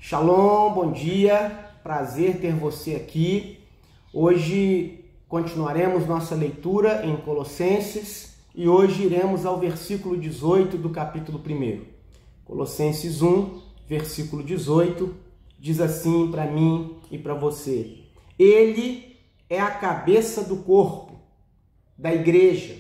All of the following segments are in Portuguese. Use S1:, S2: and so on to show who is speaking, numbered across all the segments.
S1: Shalom, bom dia, prazer ter você aqui. Hoje continuaremos nossa leitura em Colossenses e hoje iremos ao versículo 18 do capítulo 1. Colossenses 1, versículo 18, diz assim para mim e para você: Ele é a cabeça do corpo, da igreja.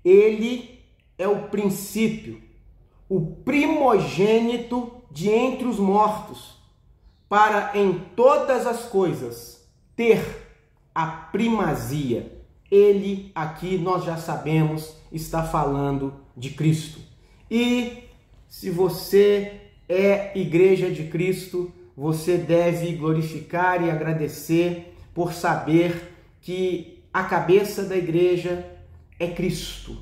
S1: Ele é o princípio, o primogênito de entre os mortos, para em todas as coisas ter a primazia. Ele, aqui nós já sabemos, está falando de Cristo. E se você é igreja de Cristo, você deve glorificar e agradecer por saber que a cabeça da igreja é Cristo.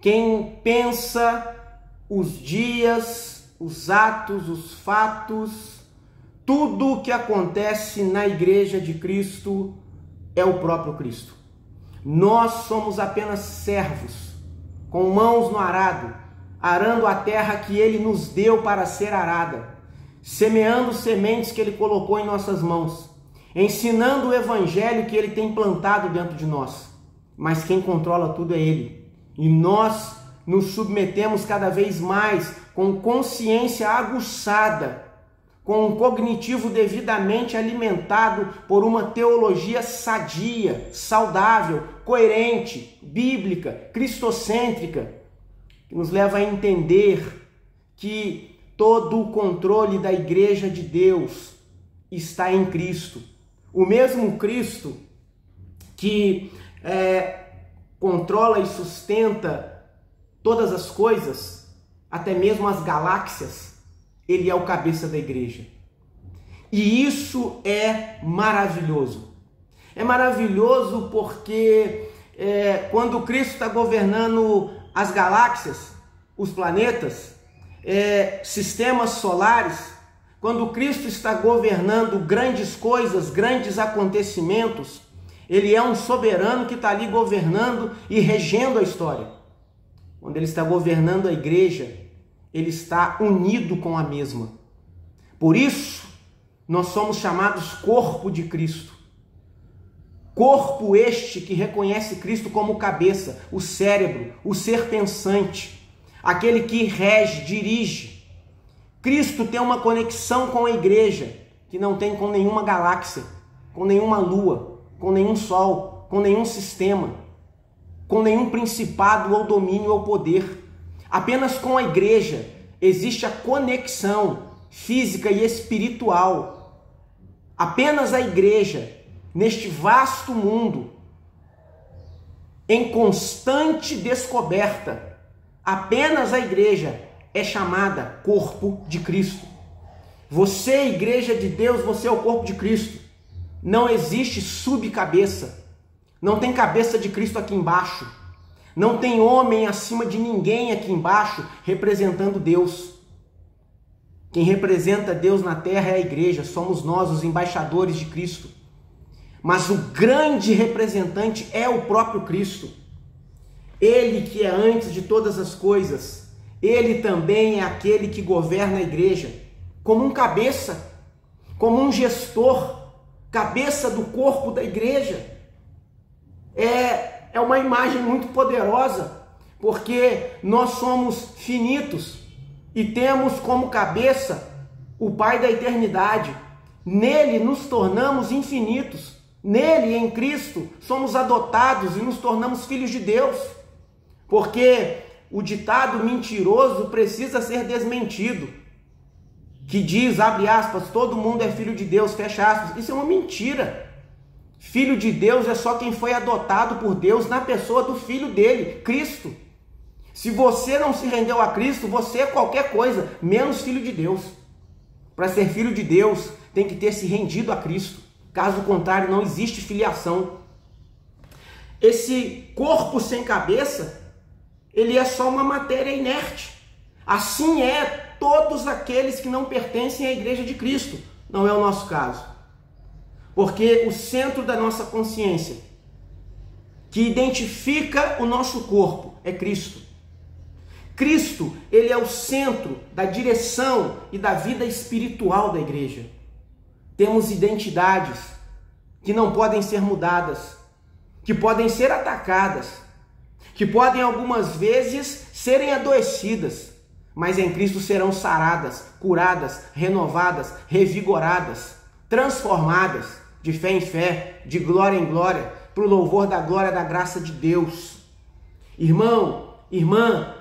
S1: Quem pensa os dias, os atos, os fatos, tudo o que acontece na igreja de Cristo é o próprio Cristo. Nós somos apenas servos, com mãos no arado, arando a terra que Ele nos deu para ser arada, semeando sementes que Ele colocou em nossas mãos, ensinando o evangelho que Ele tem plantado dentro de nós. Mas quem controla tudo é Ele. E nós nos submetemos cada vez mais com consciência aguçada, com um cognitivo devidamente alimentado por uma teologia sadia, saudável, coerente, bíblica, cristocêntrica, que nos leva a entender que todo o controle da igreja de Deus está em Cristo. O mesmo Cristo que controla e sustenta todas as coisas, até mesmo as galáxias, Ele é o cabeça da igreja. E isso é maravilhoso. É maravilhoso porque quando Cristo está governando as galáxias, os planetas, sistemas solares, quando Cristo está governando grandes coisas, grandes acontecimentos, Ele é um soberano que está ali governando e regendo a história. Quando Ele está governando a igreja, Ele está unido com a mesma. Por isso, nós somos chamados corpo de Cristo. Corpo este que reconhece Cristo como cabeça, o cérebro, o ser pensante, aquele que rege, dirige. Cristo tem uma conexão com a igreja que não tem com nenhuma galáxia, com nenhuma lua, com nenhum sol, com nenhum sistema, com nenhum principado ou domínio ou poder. Apenas com a igreja existe a conexão física e espiritual. Apenas a igreja, neste vasto mundo, em constante descoberta, apenas a igreja é chamada corpo de Cristo. Você é a igreja de Deus, você é o corpo de Cristo. Não existe subcabeça. Não tem cabeça de Cristo aqui embaixo. Não tem homem acima de ninguém aqui embaixo representando Deus. Quem representa Deus na terra é a igreja. Somos nós, os embaixadores de Cristo. Mas o grande representante é o próprio Cristo. Ele que é antes de todas as coisas. Ele também é aquele que governa a igreja como um cabeça, como um gestor, cabeça do corpo da igreja. É uma imagem muito poderosa, porque nós somos finitos e temos como cabeça o Pai da eternidade. Nele nos tornamos infinitos. Nele, em Cristo, somos adotados e nos tornamos filhos de Deus. Porque o ditado mentiroso precisa ser desmentido, que diz, abre aspas, todo mundo é filho de Deus, fecha aspas. Isso é uma mentira. Filho de Deus é só quem foi adotado por Deus na pessoa do Filho dele, Cristo. Se você não se rendeu a Cristo, você é qualquer coisa, menos filho de Deus. Para ser filho de Deus, tem que ter se rendido a Cristo. Caso contrário, não existe filiação. Esse corpo sem cabeça, ele é só uma matéria inerte. Assim é todos aqueles que não pertencem à igreja de Cristo. Não é o nosso caso. Porque o centro da nossa consciência, que identifica o nosso corpo, é Cristo. Cristo, ele é o centro da direção e da vida espiritual da igreja. Temos identidades que não podem ser mudadas, que podem ser atacadas, que podem algumas vezes serem adoecidas, mas em Cristo serão saradas, curadas, renovadas, revigoradas, transformadas de fé em fé, de glória em glória, para o louvor da glória da graça de Deus. Irmão, irmã,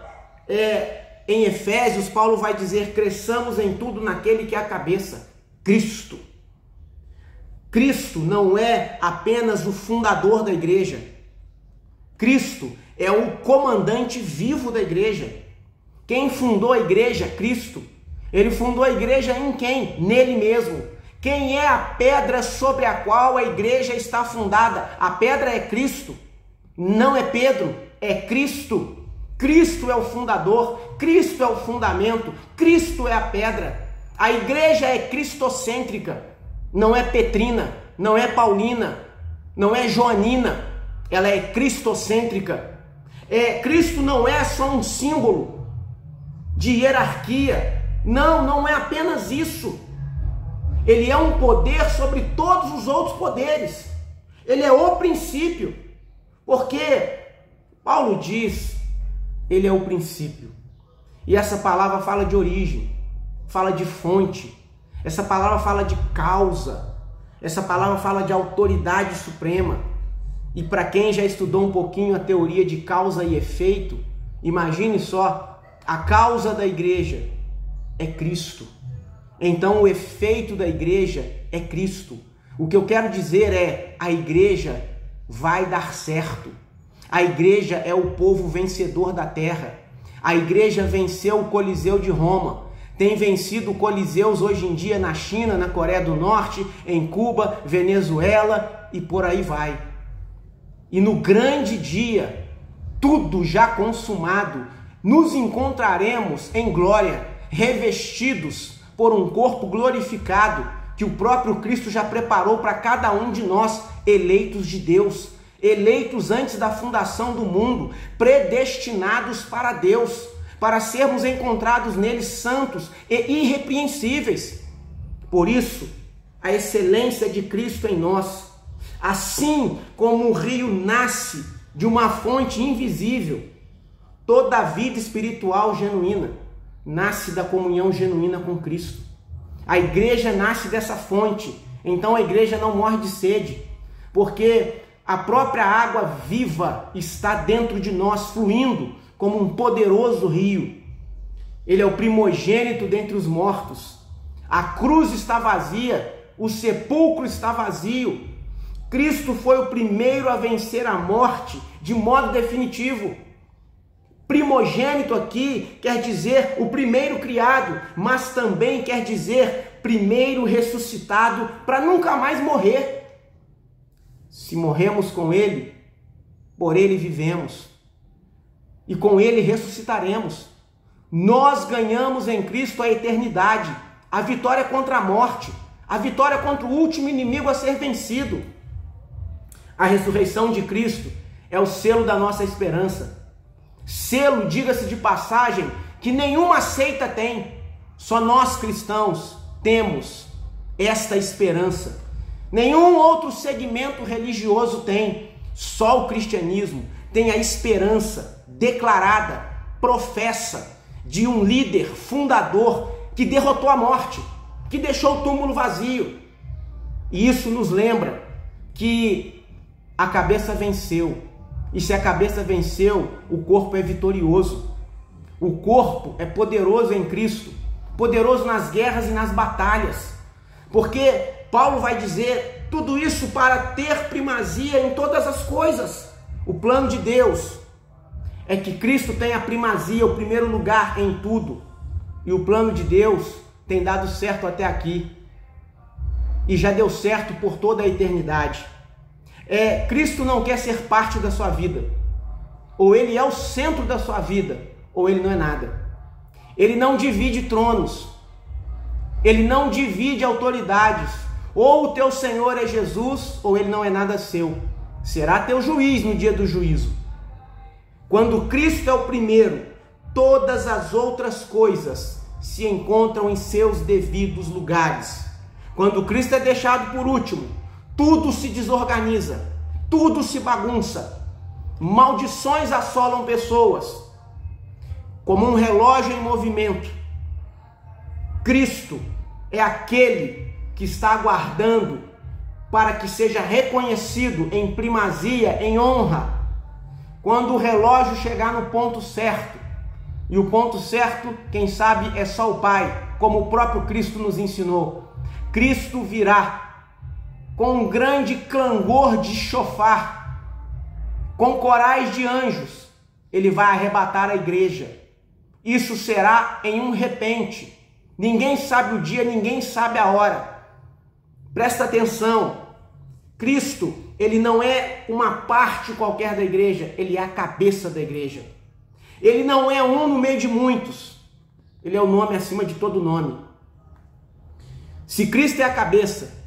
S1: em Efésios, Paulo vai dizer: cresçamos em tudo naquele que é a cabeça, Cristo. Cristo não é apenas o fundador da igreja. Cristo é o comandante vivo da igreja. Quem fundou a igreja? Cristo. Ele fundou a igreja em quem? Nele mesmo. Quem é a pedra sobre a qual a igreja está fundada? A pedra é Cristo. Não é Pedro, é Cristo. Cristo é o fundador, Cristo é o fundamento, Cristo é a pedra. A igreja é cristocêntrica, não é petrina, não é paulina, não é joanina, ela é cristocêntrica. Cristo não é só um símbolo de hierarquia, não é apenas isso. Ele é um poder sobre todos os outros poderes, ele é o princípio, porque Paulo diz, ele é o princípio. E essa palavra fala de origem, fala de fonte, essa palavra fala de causa, essa palavra fala de autoridade suprema. E para quem já estudou um pouquinho a teoria de causa e efeito, imagine só, a causa da igreja é Cristo. Então o efeito da igreja é Cristo. O que eu quero dizer é, a igreja vai dar certo. A igreja é o povo vencedor da terra. A igreja venceu o Coliseu de Roma. Tem vencido coliseus hoje em dia na China, na Coreia do Norte, em Cuba, Venezuela e por aí vai. E no grande dia, tudo já consumado, nos encontraremos em glória, revestidos por um corpo glorificado que o próprio Cristo já preparou para cada um de nós, eleitos de Deus, eleitos antes da fundação do mundo, predestinados para Deus, para sermos encontrados neles santos e irrepreensíveis. Por isso, a excelência de Cristo em nós, assim como o rio nasce de uma fonte invisível, toda a vida espiritual genuína nasce da comunhão genuína com Cristo. A igreja nasce dessa fonte, então a igreja não morre de sede, porque a própria água viva está dentro de nós, fluindo como um poderoso rio. Ele é o primogênito dentre os mortos. A cruz está vazia, o sepulcro está vazio. Cristo foi o primeiro a vencer a morte de modo definitivo. Primogênito aqui quer dizer o primeiro criado, mas também quer dizer primeiro ressuscitado para nunca mais morrer. Se morremos com ele, por ele vivemos e com ele ressuscitaremos. Nós ganhamos em Cristo a eternidade, a vitória contra a morte, a vitória contra o último inimigo a ser vencido. A ressurreição de Cristo é o selo da nossa esperança. Selo, diga-se de passagem, que nenhuma seita tem. Só nós cristãos temos esta esperança. Nenhum outro segmento religioso tem. Só o cristianismo tem a esperança declarada, professa, de um líder fundador que derrotou a morte, que deixou o túmulo vazio. E isso nos lembra que a cabeça venceu. E se a cabeça venceu, o corpo é vitorioso. O corpo é poderoso em Cristo, poderoso nas guerras e nas batalhas. Porque Paulo vai dizer tudo isso para ter primazia em todas as coisas. O plano de Deus é que Cristo tenha primazia, o primeiro lugar em tudo. E o plano de Deus tem dado certo até aqui. E já deu certo por toda a eternidade. Cristo não quer ser parte da sua vida. Ou ele é o centro da sua vida, ou ele não é nada. Ele não divide tronos. Ele não divide autoridades. Ou o teu Senhor é Jesus, ou ele não é nada seu. Será teu juiz no dia do juízo. Quando Cristo é o primeiro, todas as outras coisas se encontram em seus devidos lugares. Quando Cristo é deixado por último, tudo se desorganiza, tudo se bagunça, maldições assolam pessoas, como um relógio em movimento. Cristo é aquele que está aguardando para que seja reconhecido em primazia, em honra, quando o relógio chegar no ponto certo. E o ponto certo, quem sabe, é só o Pai, como o próprio Cristo nos ensinou. Cristo virá com um grande clangor de chofar, com corais de anjos. Ele vai arrebatar a igreja. Isso será em um repente. Ninguém sabe o dia, ninguém sabe a hora. Presta atenção. Cristo, ele não é uma parte qualquer da igreja, ele é a cabeça da igreja. Ele não é um no meio de muitos. Ele é o nome acima de todo nome. Se Cristo é a cabeça,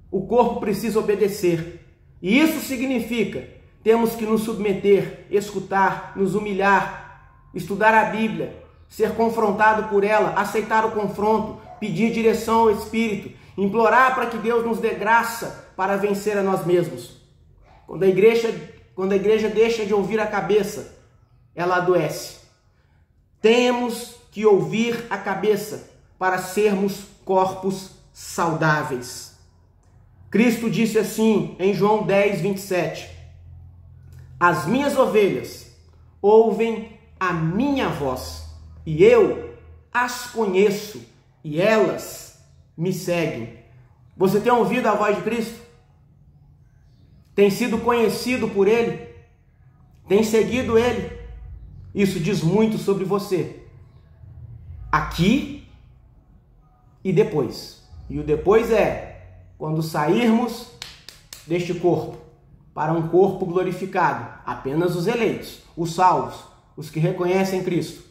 S1: o corpo precisa obedecer. E isso significa, temos que nos submeter, escutar, nos humilhar, estudar a Bíblia, ser confrontado por ela, aceitar o confronto, pedir direção ao Espírito, implorar para que Deus nos dê graça para vencer a nós mesmos. Quando a igreja deixa de ouvir a cabeça, ela adoece. Temos que ouvir a cabeça para sermos corpos saudáveis. Cristo disse assim em João 10, 27. As minhas ovelhas ouvem a minha voz, e eu as conheço, e elas me seguem. Você tem ouvido a voz de Cristo? Tem sido conhecido por Ele? Tem seguido Ele? Isso diz muito sobre você, aqui e depois. E o depois é quando sairmos deste corpo para um corpo glorificado. Apenas os eleitos, os salvos, os que reconhecem Cristo.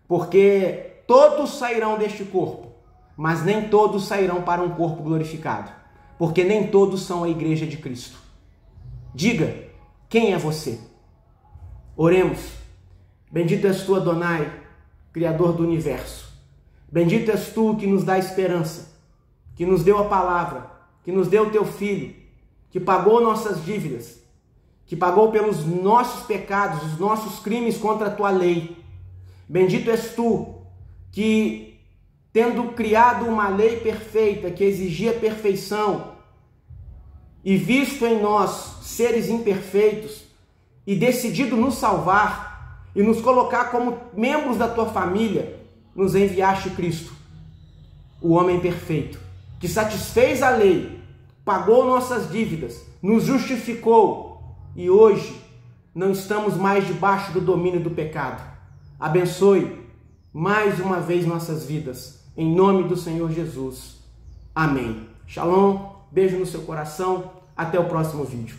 S1: Porque todos sairão deste corpo, mas nem todos sairão para um corpo glorificado. Porque nem todos são a igreja de Cristo. Diga, quem é você? Oremos. Bendito és tu, Adonai, Criador do universo. Bendito és tu que nos dá esperança, que nos deu a palavra, que nos deu o teu Filho, que pagou nossas dívidas, que pagou pelos nossos pecados, os nossos crimes contra a tua lei. Bendito és tu que, tendo criado uma lei perfeita que exigia perfeição e visto em nós seres imperfeitos e decidido nos salvar e nos colocar como membros da tua família, nos enviaste Cristo, o homem perfeito, que satisfez a lei, pagou nossas dívidas, nos justificou e hoje não estamos mais debaixo do domínio do pecado. Abençoe mais uma vez nossas vidas, em nome do Senhor Jesus. Amém. Shalom, beijo no seu coração, até o próximo vídeo.